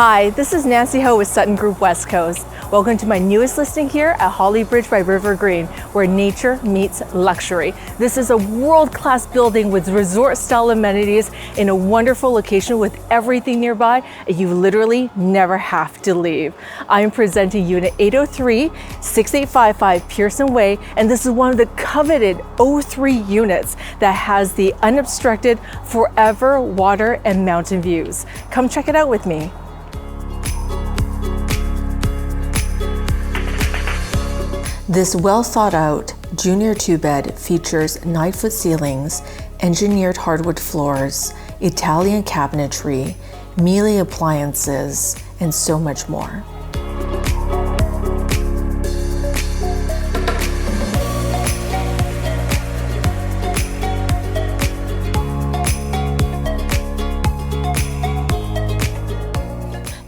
Hi, this is Nancy Ho with Sutton Group West Coast. Welcome to my newest listing here at Hollybridge by River Green, where nature meets luxury. This is a world-class building with resort-style amenities in a wonderful location with everything nearby, and you literally never have to leave. I am presenting Unit 803, 6855 Pearson Way, and this is one of the coveted O3 units that has the unobstructed forever water and mountain views. Come check it out with me. This well thought out junior 2-bed features 9-foot ceilings, engineered hardwood floors, Italian cabinetry, Miele appliances, and so much more.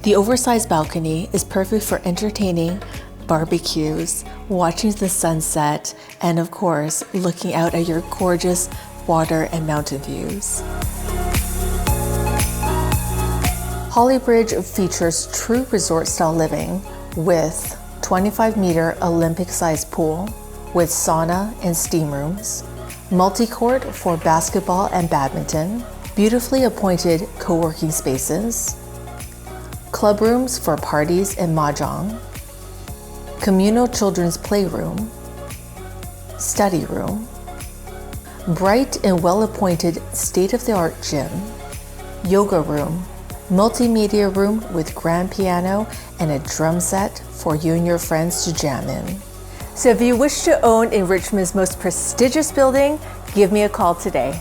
The oversized balcony is perfect for entertaining barbecues, watching the sunset, and of course, looking out at your gorgeous water and mountain views. Hollybridge features true resort-style living with 25-meter Olympic-sized pool with sauna and steam rooms, multi-court for basketball and badminton, beautifully appointed co-working spaces, club rooms for parties and mahjong, communal children's playroom, study room, bright and well-appointed state-of-the-art gym, yoga room, multimedia room with grand piano and a drum set for you and your friends to jam in. So if you wish to own in Richmond's most prestigious building, give me a call today.